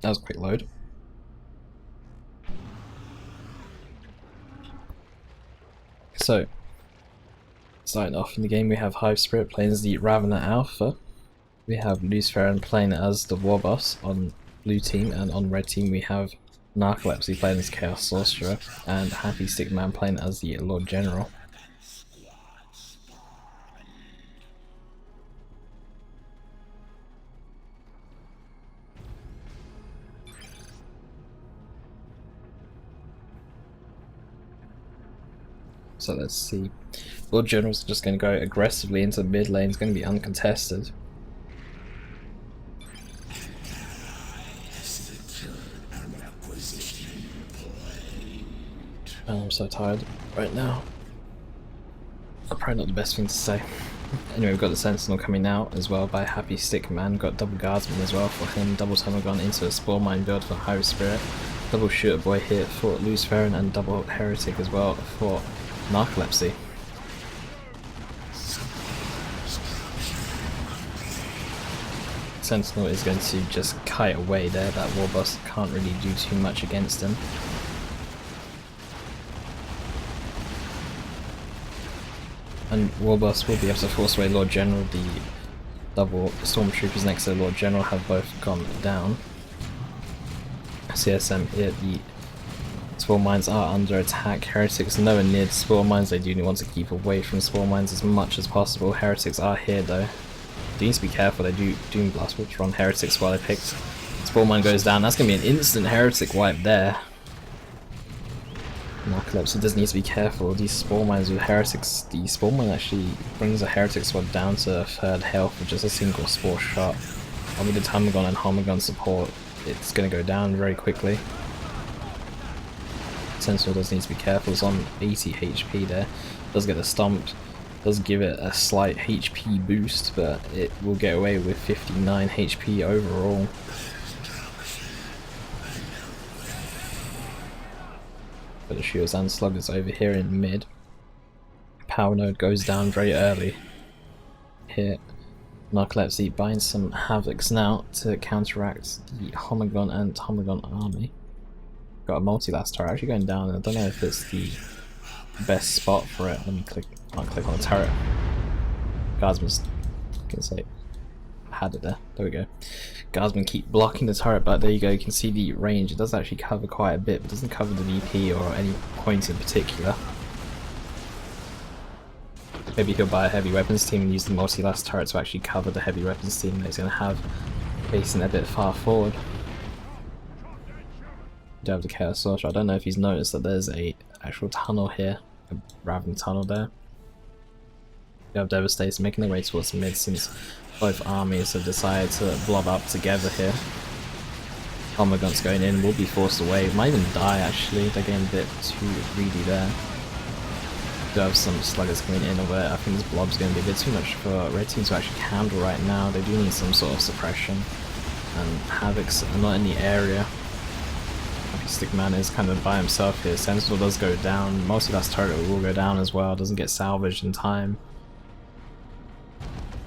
That was a quick load. So, starting off in the game, we have HiveSpirit playing as the Ravener Alpha. We have LewsTherin playing as the Warboss on blue team, and on red team we have Narcolepsy playing as Chaos Sorcerer, and happystickman playing as the Lord General. So let's see. Lord General's just going to go aggressively into the mid lane. It's going to be uncontested. Oh, I'm so tired right now. Probably not the best thing to say. Anyway, we've got the Sentinel coming out as well by happystickman. Got double Guardsman as well for him. Double Tunnel into a Spore Mine build for HiveSpirit. Double Shooter Boy here for LewsTherin, and double Heretic as well for Narcolepsy. Sentinel is going to just kite away there. That Warboss can't really do too much against him. And Warboss will be able to force away Lord General. The double Stormtroopers next to the Lord General have both gone down. CSM here, the Spore Mines are under attack. Heretics nowhere near the Spore Mines. They do want to keep away from Spore Mines as much as possible. Heretics are here though. They need to be careful. They do Doom Blast Which on Heretics while they picked. Spore Mine goes down. That's going to be an instant Heretic wipe there. Narcolepsy does need to be careful. These Spore Mines with Heretics, the Spore Mine actually brings a Heretic squad down to third health with just a single Spore shot. And with the Tamagon and Homagon support, it's going to go down very quickly. Sentinel does need to be careful. It's on 80 HP there. Does get a stomped. Does give it a slight HP boost, but it will get away with 59 HP overall. But the Shooters and Sluggers over here in mid. Power Node goes down very early. Here, Narcolepsy binds some Havocs now to counteract the Homagon and Homagon army. Got a multi-last turret actually going down, and I don't know if it's the best spot for it. Let me click. I'll click on the turret. Guardsman's gonna say had it there. There we go. Guardsmen keep blocking the turret, but there you go. You can see the range. It does actually cover quite a bit, but doesn't cover the VP or any points in particular. Maybe he'll buy a heavy weapons team and use the multi-last turret to actually cover the heavy weapons team that he's going to have facing a bit far forward. Do have the Chaos Sorcerer. I don't know if he's noticed that there's a actual tunnel here, a Raven tunnel there. You have Devastators making their way towards the mid since both armies have decided to blob up together here. Homagon's going in, will be forced away, might even die actually. They're getting a bit too greedy there. Do have some Sluggers coming in over there. I think this blob's going to be a bit too much for red team to actually handle right now. They do need some sort of suppression, and Havocs are not in the area. Stickman is kind of by himself here. Sentinel does go down. Multi-last turret will go down as well. Doesn't get salvaged in time.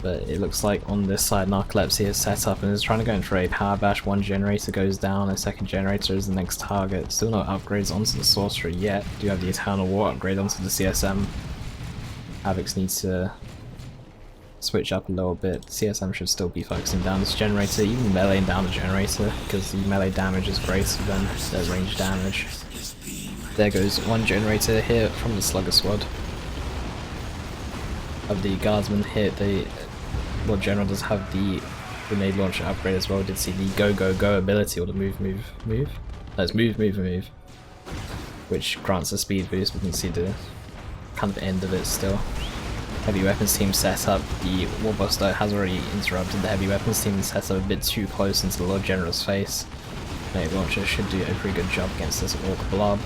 But it looks like on this side Narcolepsy is set up and is trying to go in for a power bash. One generator goes down, a second generator is the next target. Still no upgrades onto the Sorcerer yet. Do have the Eternal War upgrade onto the CSM. Havocs needs to switch up a little bit. CSM should still be focusing down this generator, even meleeing down the generator, because the melee damage is greater than their range damage. There goes one generator here from the Slugger squad. Of the Guardsmen here, the Lord General does have the grenade launcher upgrade as well. Did see the go ability, or the move. No, it's move, which grants a speed boost. We can see the kind of end of it still. Heavy weapons team set up. The Warboss though has already interrupted the heavy weapons team and set up a bit too close into the Lord General's face. Grenade launcher should do a pretty good job against this Orc blob,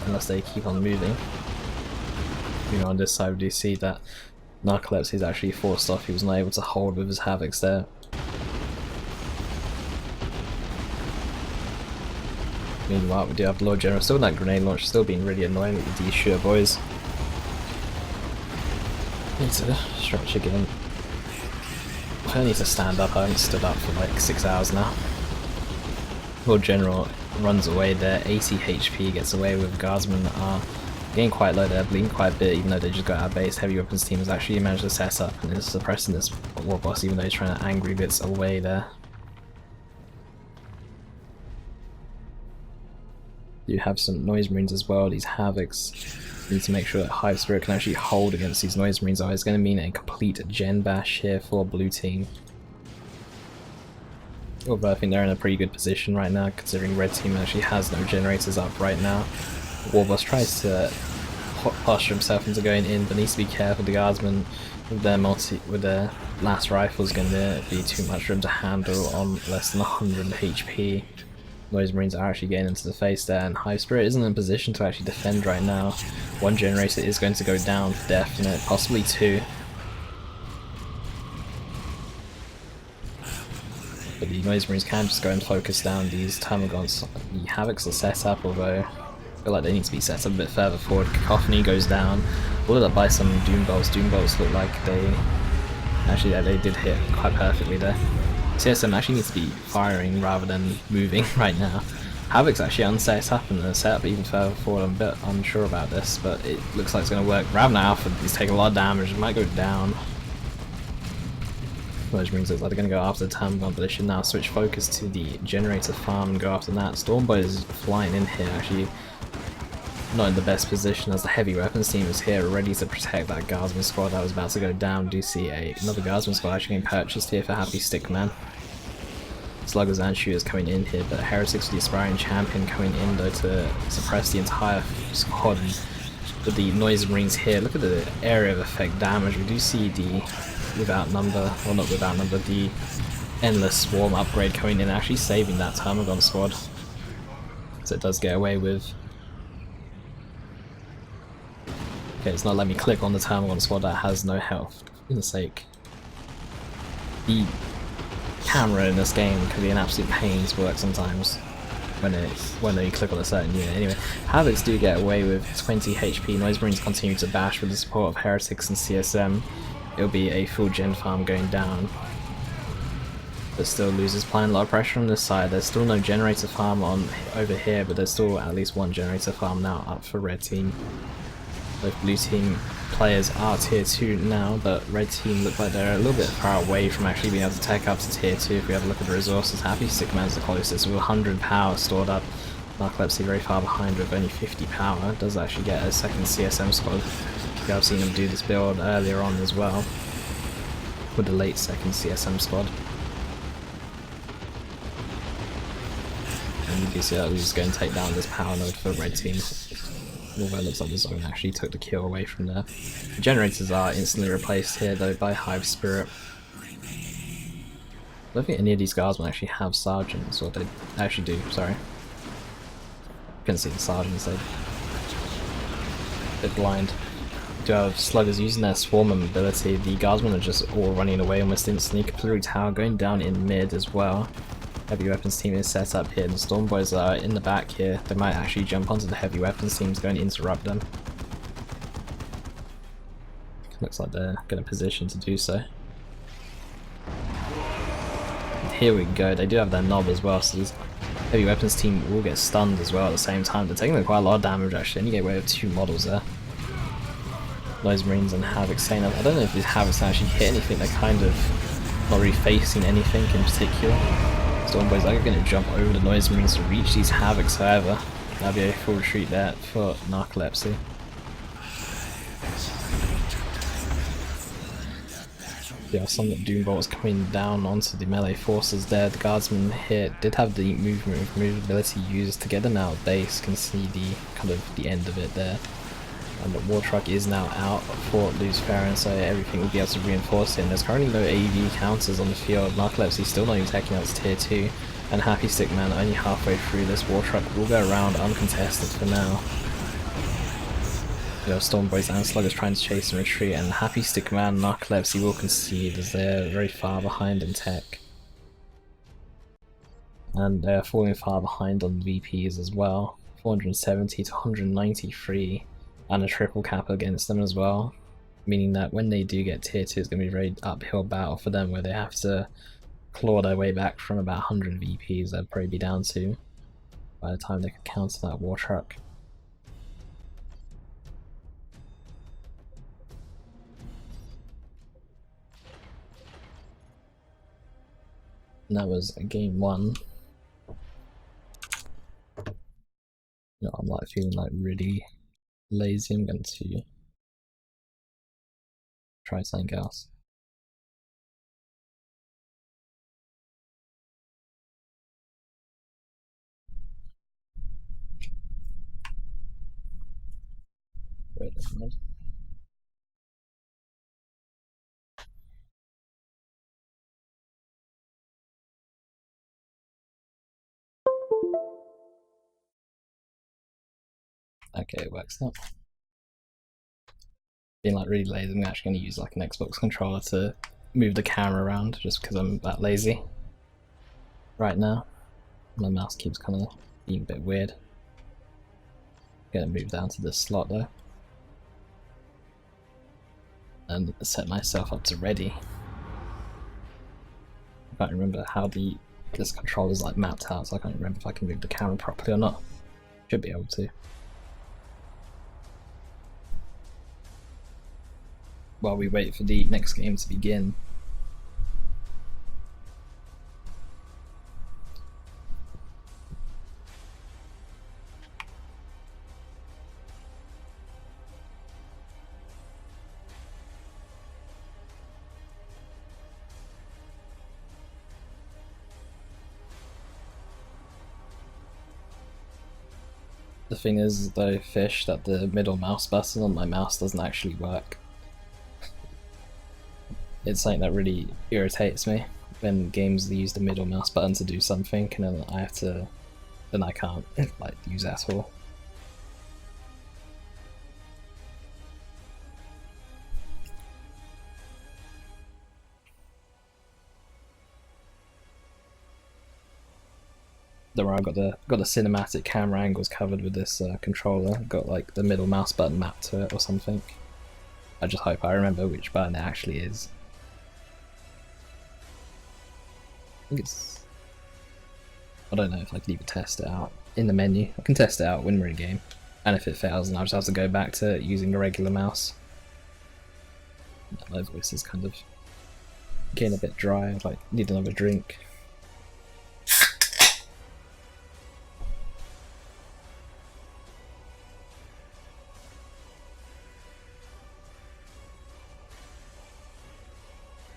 unless they keep on moving. On this side we do see that Narcolepsy is actually forced off. He was not able to hold with his Havocs there. Meanwhile, we do have Lord General still with that grenade launch, still being really annoying with these shooter boys. Need to stretch again. I need to stand up. I haven't stood up for like 6 hours now. Lord General runs away there, 80 HP, gets away with Guardsmen are getting quite low there, bleeding quite a bit even though they just got out of base. Heavy Weapons team has actually managed to set up and is suppressing this Warboss even though he's trying to angry bits away there. You have some Noise Marines as well. These Havocs need to make sure that HiveSpirit can actually hold against these Noise Marines, or it's going to mean a complete gen bash here for blue team. Although I think they're in a pretty good position right now, considering red team actually has no generators up right now. Warboss tries to posture himself into going in, but needs to be careful. The Guardsmen with their last rifle is going to be too much for him to handle on less than 100 HP. Noise Marines are actually getting into the face there, and HiveSpirit isn't in a position to actually defend right now. One generator is going to go down for definite, possibly two. But the Noise Marines can just go and focus down these Termagants. The Havocs are set up, although I feel like they need to be set up a bit further forward. Cacophony goes down, followed up by some Doom Bolts. Doom Bolts look like they did hit quite perfectly there. CSM actually needs to be firing rather than moving right now. Havoc's actually unset up and the setup even further forward. I'm a bit unsure about this, but it looks like it's going to work. Ravna Alpha is taking a lot of damage, it might go down. Which means that they're going to go after the Termagant, but they should now switch focus to the generator farm and go after that. Stormboy is flying in here, actually not in the best position as the heavy weapons team is here ready to protect that Guardsman squad that was about to go down. Do see another Guardsman squad actually getting purchased here for happystickman. Sluggers and shooters coming in here, but Heretics with the Aspiring Champion coming in though to suppress the entire squad. With the Noise Marines here, look at the area of effect damage. We do see the the Endless Swarm upgrade coming in, actually saving that Termagant squad. So it does get away with. Okay, it's not letting me click on the Termagant squad that has no health. For goodness sake. The camera in this game can be an absolute pain to work sometimes when you click on a certain unit. Anyway, Havocs do get away with 20 HP. Noise Marines continue to bash with the support of Heretics and CSM. It'll be a full gen farm going down. But still Losers applying a lot of pressure on this side. There's still no generator farm on over here, but there's still at least one generator farm now up for red team. Both blue team players are tier 2 now, but red team look like they're a little bit far away from actually being able to take up to tier 2. If we have a look at the resources, happystickman's the closest with 100 power stored up. Narcolepsy very far behind with only 50 power. Does actually get a second CSM squad. I've seen him do this build earlier on as well with the late second CSM squad. And you can see that he's going to take down this power node for red team. Although it looks like the zone actually took the kill away from there. The generators are instantly replaced here though by HiveSpirit. I don't think any of these guards will actually have sergeants, or they actually do, sorry. Couldn't see the sergeants, they're a bit blind. Do have sluggers using their swarm ability. The guardsmen are just all running away almost instantly. Cavalry tower going down in mid as well. Heavy weapons team is set up here. The storm boys are in the back here. They might actually jump onto the heavy weapons team to go and interrupt them. Looks like they're in a position to do so. And here we go. They do have their knob as well, so these heavy weapons team will get stunned as well at the same time. They're taking quite a lot of damage actually, and you get away with 2 models there. Noise Marines and Havoc staying up. I don't know if these Havocs actually hit anything, they're kind of not really facing anything in particular. Stormboys are going to jump over the Noise Marines to reach these Havocs, however. That'll be a full retreat there for Narcolepsy. Yeah, some Doom Bolts coming down onto the melee forces there. The guardsmen here did have the movability used to get them out of base. Can see the end of it there. And the war truck is now out for LewsTherin, so everything will be able to reinforce it. And there's currently no AV counters on the field. Narcolepsy still not even taking out its tier 2, and happystickman only halfway through. This war truck will go around uncontested for now. You have Stormboys and Sluggers trying to chase and retreat, and happystickman and Narcolepsy will concede as they're very far behind in tech. And they're falling far behind on VPs as well. 470 to 193. And a triple cap against them as well, meaning that when they do get tier 2, it's going to be a very uphill battle for them, where they have to claw their way back from about 100 VPs they'll probably be down to. by the time they could counter that war truck. And that was game 1. You know, I'm like feeling like really lazy. I'm going to try something else. Wait a minute. Okay, it works now. Being like really lazy, I'm actually going to use like an Xbox controller to move the camera around just because I'm that lazy right now. My mouse keeps kind of being a bit weird. Gonna move down to this slot though. And set myself up to ready. I can't remember how this controller is like mapped out, so I can't remember if I can move the camera properly or not. Should be able to. While we wait for the next game to begin. The thing is though, Fish, that the middle mouse button on my mouse doesn't actually work. It's something that really irritates me when games use the middle mouse button to do something and then I can't like use it at all. I've got the cinematic camera angles covered with this controller. Got like the middle mouse button mapped to it or something. I just hope I remember which button it actually is. I don't know if I can even test it out in the menu. I can test it out when we're in game, and if it fails, then I'll just have to go back to using a regular mouse. My voice is kind of getting a bit dry. I like need another drink.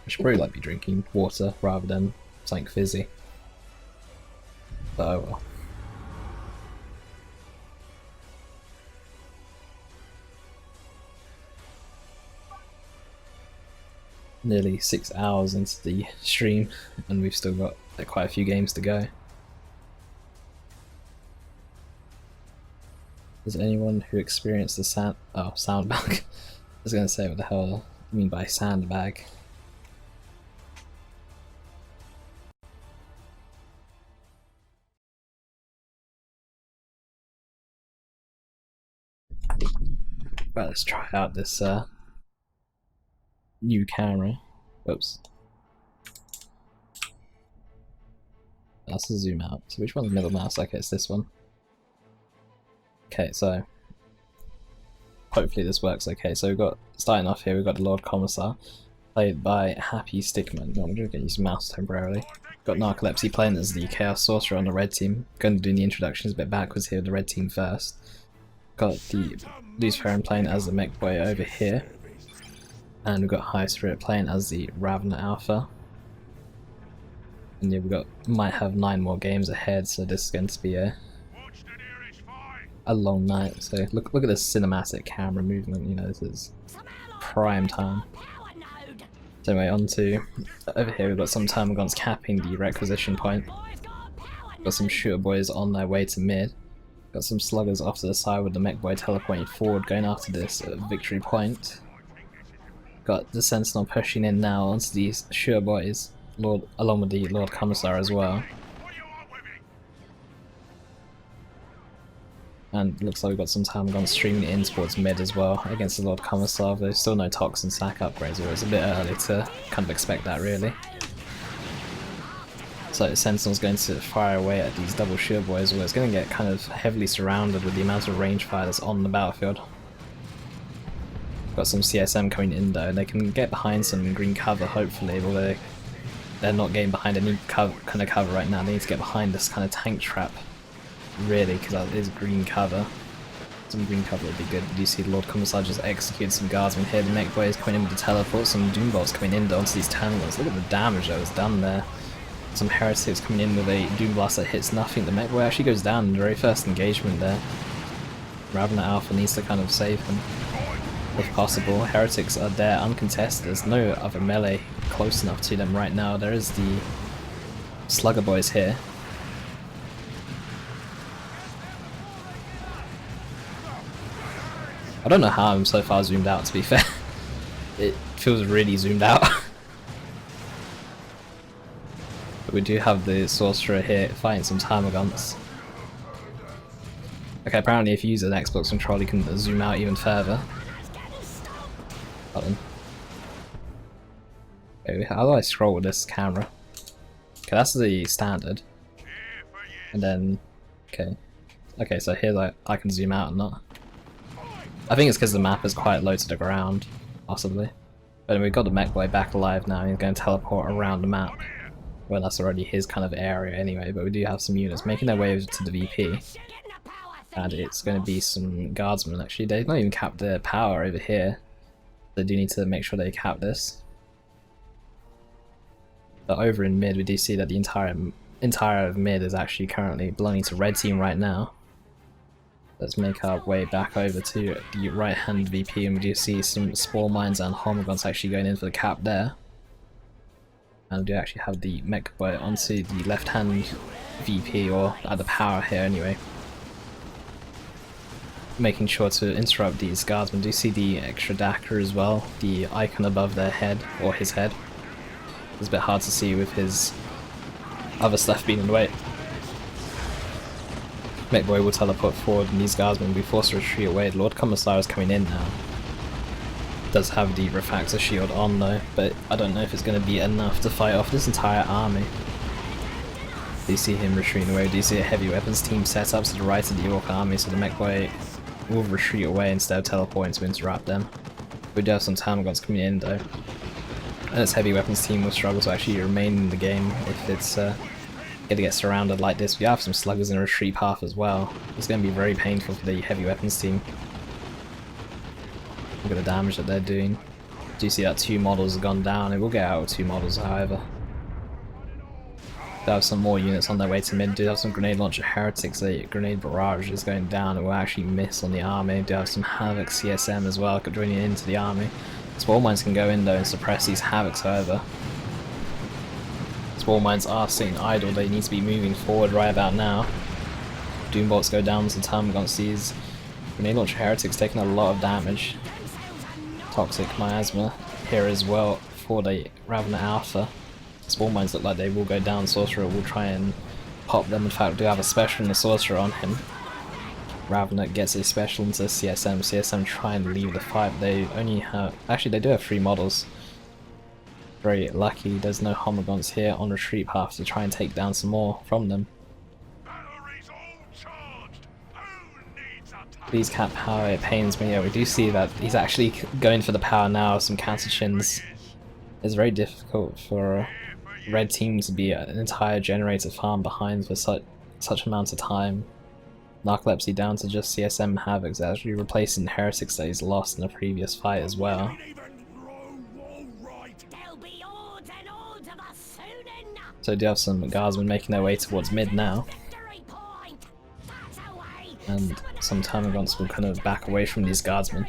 I should probably like be drinking water rather than something fizzy. But oh well. Nearly 6 hours into the stream and we've still got quite a few games to go. Is anyone who experienced the soundbag? I was gonna say, what the hell I mean by sandbag. Right, let's try out this new camera. Whoops. That's a zoom out. So which one's the middle mouse? Okay, it's this one. Okay, so hopefully this works okay. So we've got, starting off here, we've got the Lord Commissar, played by happystickman. I'm just going to use mouse temporarily. Got Narcolepsy playing as the Chaos Sorcerer on the red team. Going to do the introductions a bit backwards here, the red team first. Got the LewsTherin playing as the mech boy over here. And we've got HiveSpirit playing as the Ravener Alpha. And yeah, might have 9 more games ahead, so this is going to be a long night. So look at this cinematic camera movement, you know, this is prime time. So anyway, on to over here we've got some Termagants capping the requisition point. Got some shooter boys on their way to mid. Got some sluggers off to the side with the mech boy teleporting forward, going after this victory point. Got the Sentinel pushing in now onto these shooter boys, along with the Lord Commissar as well. And it looks like we've got some Termagants streaming in towards mid as well against the Lord Commissar. There's still no Toxin sack upgrades, or it's a bit early to kind of expect that really. So Sentinel's going to fire away at these double shield boys, where it's going to get kind of heavily surrounded with the amount of range fire that's on the battlefield. Got some CSM coming in though, they can get behind some green cover hopefully, although they're not getting behind any kind of cover right now. They need to get behind this kind of tank trap, really, because that is green cover. Some green cover would be good. You see the Lord Commissar just execute some guardsmen here. The mech boy is coming in with the teleport, some doom bolts coming in onto these tangles. Look at the damage that was done there. Some heretics coming in with a doom blast that hits nothing. The mech boy actually goes down in the very first engagement there. Ravenous Alpha needs to kind of save him if possible. Heretics are there uncontested. There's no other melee close enough to them right now. There is the Slugger boys here. I don't know how I'm so far zoomed out, to be fair. It feels really zoomed out. But we do have the Sorcerer here fighting some Termagants. Okay, apparently if you use an Xbox controller you can zoom out even further. Button. Okay, how do I scroll with this camera? Okay, that's the standard. And then, okay, so here I can zoom out and not. I think it's because the map is quite low to the ground, possibly. But we've got the mech boy back alive now. He's going to teleport around the map. Well, that's already his kind of area anyway, but we do have some units making their way over to the VP. And it's going to be some guardsmen actually. They've not even capped their power over here. They do need to make sure they cap this. But over in mid we do see that the entire of mid is actually currently belonging to red team right now. Let's make our way back over to the right hand VP, and we do see some Spore Mines and Homogons actually going in for the cap there. And we do actually have the mech boy onto the left hand VP, or at the power here anyway. Making sure to interrupt these guardsmen. Do you see the extra Daka as well? The icon above their head, or his head. It's a bit hard to see with his other stuff being in the way. Mech boy will teleport forward and these guardsmen will be forced to retreat away. The Lord Commissar is coming in now. Does have the refractor shield on though, but I don't know if it's going to be enough to fight off this entire army. Do you see him retreating away? Do you see a heavy weapons team set up to the right of the Orc army, so the mech boy will retreat away instead of teleporting to interrupt them. We do have some Termagants coming in though. And this heavy weapons team will struggle to actually remain in the game if it's going to get surrounded like this. We have some sluggers in a retreat path as well. It's going to be very painful for the heavy weapons team. Look at the damage that they're doing. Do you see that 2 models have gone down? It will get out with 2 models however. Do have some more units on their way to mid. Do have some grenade launcher heretics. A grenade barrage is going down. It will actually miss on the army. Do have some Havoc CSM as well joining into the army. Spore Mines can go in though and suppress these Havocs however. Spore Mines are sitting idle. They need to be moving forward right about now. Doombolts go down to Termagants. These grenade launcher heretics taking a lot of damage. Toxic miasma here as well for the Ravenous Alpha. Spore Mines look like they will go down. Sorcerer will try and pop them. In fact, we do have a special in the Sorcerer on him. Ravenous gets a special into CSM. CSM try and leave the fight. They only have... Actually, they do have 3 models. Very lucky. There's no Homogons here on retreat path to try and take down some more from them. Please cap power, it pains me. Yeah, we do see that he's actually going for the power now. Some cancer chins. It's very difficult for red team to be an entire generator farm behind for such amount of time. Narcolepsy down to just CSM Havocs, actually replacing heretics that he's lost in a previous fight as well. So we do have some guardsmen making their way towards mid now. And some Termagants will kind of back away from these guardsmen.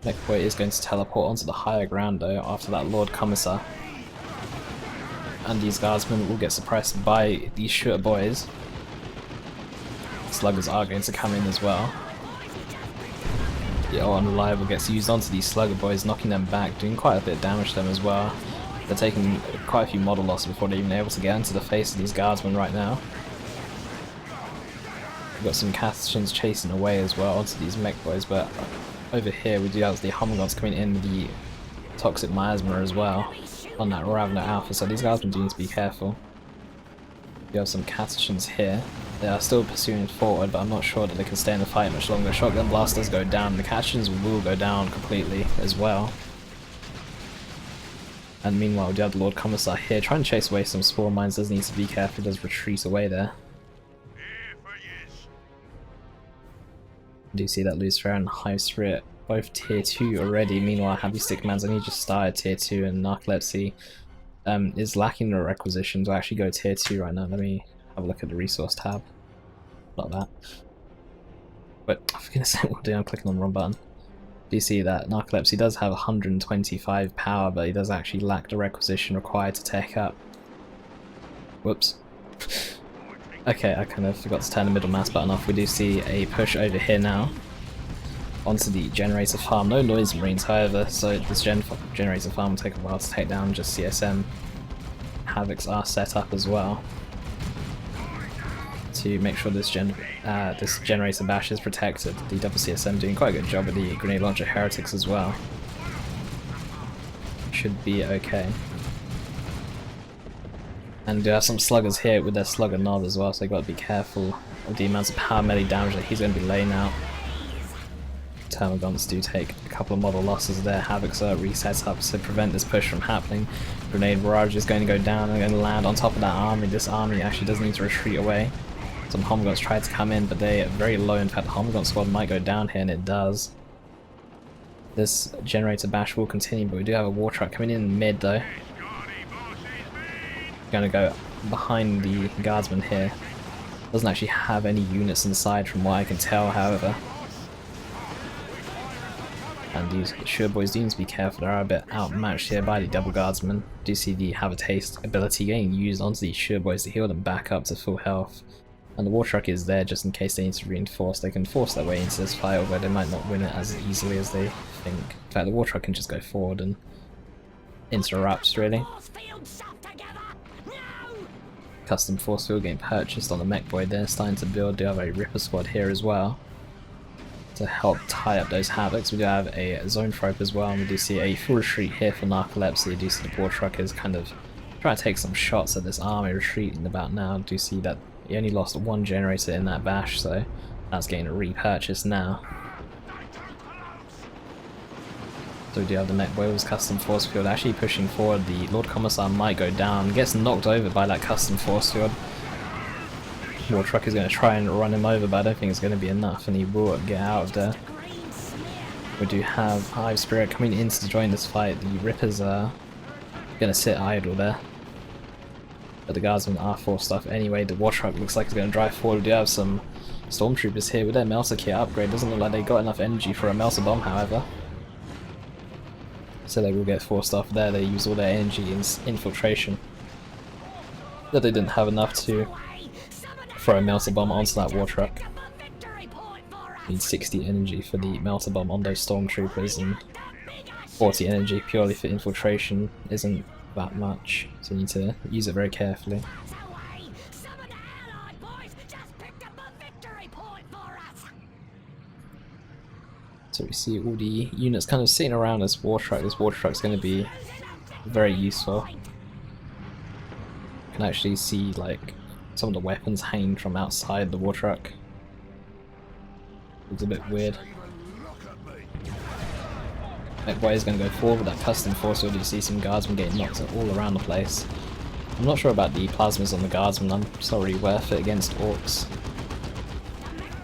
Mechboy is going to teleport onto the higher ground though after that Lord Commissar. And these guardsmen will get suppressed by these shooter boys. Sluggers are going to come in as well. The unreliable gets used onto these slugger boys, knocking them back, doing quite a bit of damage to them as well. They're taking quite a few model losses before they're even able to get into the face of these guardsmen right now. We've got some Cathachins chasing away as well onto these mech boys, but over here we do have the Homogons coming in with the Toxic Miasma as well. on that Ravener Alpha, so these guys do need to be careful. You have some Catachans here. They are still pursuing forward, but I'm not sure that they can stay in the fight much longer. Shotgun Blast does go down, the Catachans will go down completely as well. And meanwhile, we do have the Lord Commissar here, trying to chase away some Spore Mines. Does need to be careful, does retreat away there. Do you see that LewsTherin and HiveSpirit both tier 2 already? Meanwhile, happystickman's only just started tier 2, and Narcolepsy is lacking the requisition to actually go tier 2 right now. Let me have a look at the resource tab. Not that. But for goodness sake, what do I'm clicking on the wrong button. Do you see that Narcolepsy does have 125 power, but he does actually lack the requisition required to tech up. Whoops. Okay, I kind of forgot to turn the middle mouse button off. We do see a push over here now onto the generator farm. No noise marines, however, so this generator farm will take a while to take down. Just CSM Havocs are set up as well to make sure this generator bash is protected. The WCSM doing quite a good job with the grenade launcher heretics as well. Should be okay. And do have some sluggers here with their slugger knob as well, so they got to be careful of the amounts of power melee damage that he's going to be laying out. Termagants do take a couple of model losses there. Havocs are reset up to prevent this push from happening. Grenade barrage is going to go down and going to land on top of that army. This army actually does need to retreat away. Some Homguns try to come in, but they are very low. In fact, the Homgun squad might go down here, and it does. This generator bash will continue, but we do have a war truck coming in mid though. Gonna go behind the guardsman here. Doesn't actually have any units inside from what I can tell, however. And these sure boys do need to be careful, they are a bit outmatched here by the double guardsmen. Do you see the Have a Taste ability getting used onto these sure boys to heal them back up to full health. And the war truck is there just in case they need to reinforce. They can force their way into this fight, although they might not win it as easily as they think. In fact, the war truck can just go forward and interrupt, really. Custom force field getting purchased on the mech boy there, starting to build. Do have a Ripper squad here as well to help tie up those havocs. We do have a zone trope as well, and we do see a full retreat here for Narcolepsy. We do see the war truck is kind of trying to take some shots at this army retreating about now. Do see that he only lost one generator in that bash, so that's getting repurchased now. So we do have the mech boy with custom force field actually pushing forward. The Lord Commissar might go down, gets knocked over by that custom force field. War truck is going to try and run him over, but I don't think it's going to be enough, and he will get out of there. We do have HiveSpirit coming in to join this fight. The Rippers are going to sit idle there, but the guardsmen are forced off anyway. The war truck looks like it's going to drive forward. We do have some stormtroopers here with their melter kit upgrade. Doesn't look like they got enough energy for a melter bomb, however. So they will get forced off there. They use all their energy in infiltration. But they didn't have enough to throw a melter bomb onto that war truck. Need 60 energy for the melter bomb on those stormtroopers, and 40 energy purely for infiltration isn't that much, so you need to use it very carefully. So we see all the units kind of sitting around this war truck. This war truck's going to be very useful. You can actually see like some of the weapons hanging from outside the war truck. It's a bit weird. That boy is going to go forward with that custom force field. You see some guardsmen getting knocked all around the place. I'm not sure about the plasmas on the guardsmen. I'm sorry, worth it against orcs,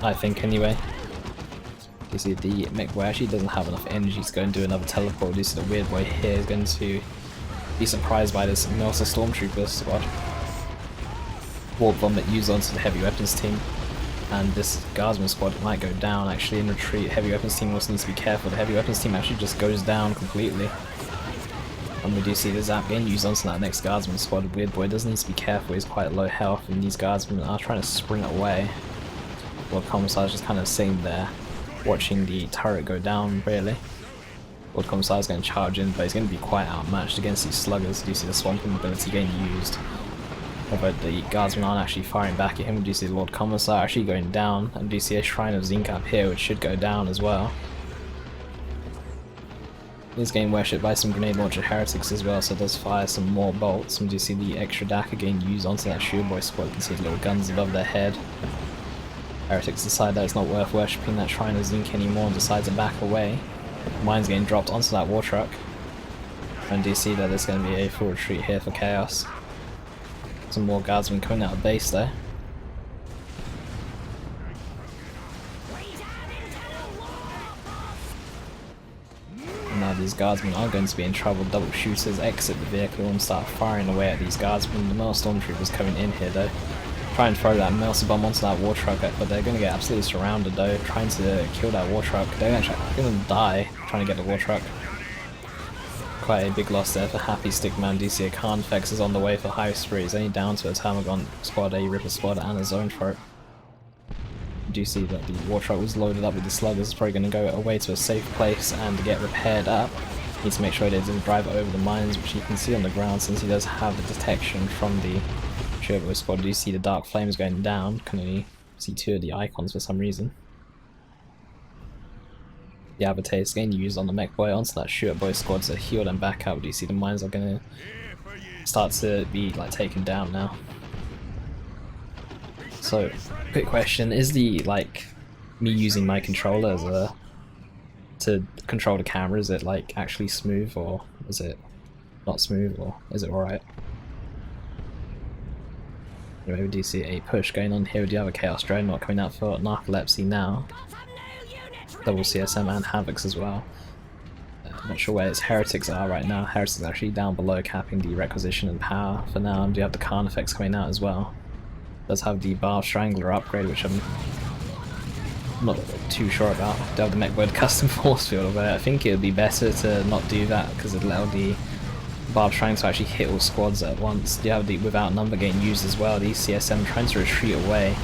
I think anyway. You see the mech boy actually doesn't have enough energy to go and do another teleport. You see the weird boy here is going to be surprised by this Melter Stormtrooper squad. Warp Vomit used onto the heavy weapons team, and this guardsman squad might go down actually in retreat. Heavy weapons team also needs to be careful. The heavy weapons team actually just goes down completely. And we do see the zap getting used onto that next guardsman squad. Weird boy does need to be careful, he's quite low health, and these guardsmen are trying to sprint away. Lord Commissar is just kind of sitting there watching the turret go down, really. Lord Commissar is going to charge in, but he's going to be quite outmatched against these sluggers. Do you see the swamping ability getting used? Although the guardsmen aren't actually firing back at him. Do you see the Lord Commissar actually going down? And do you see a Shrine of Zinc up here, which should go down as well. He's getting worshipped by some grenade launcher heretics as well, so it does fire some more bolts. And do you see the extra Daka getting used onto that Shield Boy squad? You can see the little guns above their head. Heretics decide that it's not worth worshipping that Shrine of Zinc anymore and decide to back away. Mine's getting dropped onto that war truck. And do you see that there's going to be a full retreat here for Chaos? Some more guardsmen coming out of base there. And now these guardsmen are going to be in trouble. Double shooters exit the vehicle and start firing away at these guardsmen. The Male Stormtroopers coming in here though. Try and throw that Melsa bomb onto that war truck, but they're going to get absolutely surrounded though, trying to kill that war truck. They're going to die trying to get the war truck. Quite a big loss there for happystickman. DC Carnifex is on the way for HiveSpirit. He's only down to a Termagon squad, a Ripper squad, and a Zone Throat. You do see that the war truck was loaded up with the sluggers. It's probably going to go away to a safe place and get repaired up. Needs to make sure they didn't drive over the mines, which you can see on the ground since he does have the detection from the Turbo squad. Do you see the dark flames going down? Can only see two of the icons for some reason. The Avatar is getting used on the mech boy onto that Shooter boy squad to heal them back up. Do you see the mines are going to start to be like taken down now? So, quick question: is the me using my controller as to control the camera? Is it like actually smooth, or is it not smooth, or is it alright? Anyway, we do see a push going on here. We do have a Chaos Dreadnought coming out for Narcolepsy now. Double CSM and Havocs as well. I'm not sure where its Heretics are right now. Heretics are actually down below, capping the requisition and power for now. And do have the Carnifex coming out as well. Does have the Bar Strangler upgrade, which I'm not too sure about. Do have the Mechbird custom force field, but I think it would be better to not do that because it allowed the Barbed Strangler to actually hit all squads at once. Do you have the Without Number getting used as well? The CSM trying to retreat away.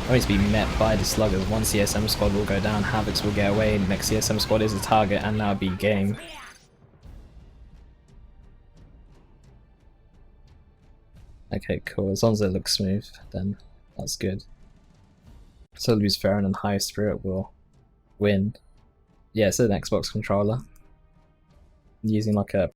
Only to be met by the sluggers. One CSM squad will go down, Havocs will get away, the next CSM squad is the target, and now be game. Okay, cool. As long as it looks smooth, then that's good. So LewsTherin and HiveSpirit will win. Yeah, it's an Xbox controller. Using like a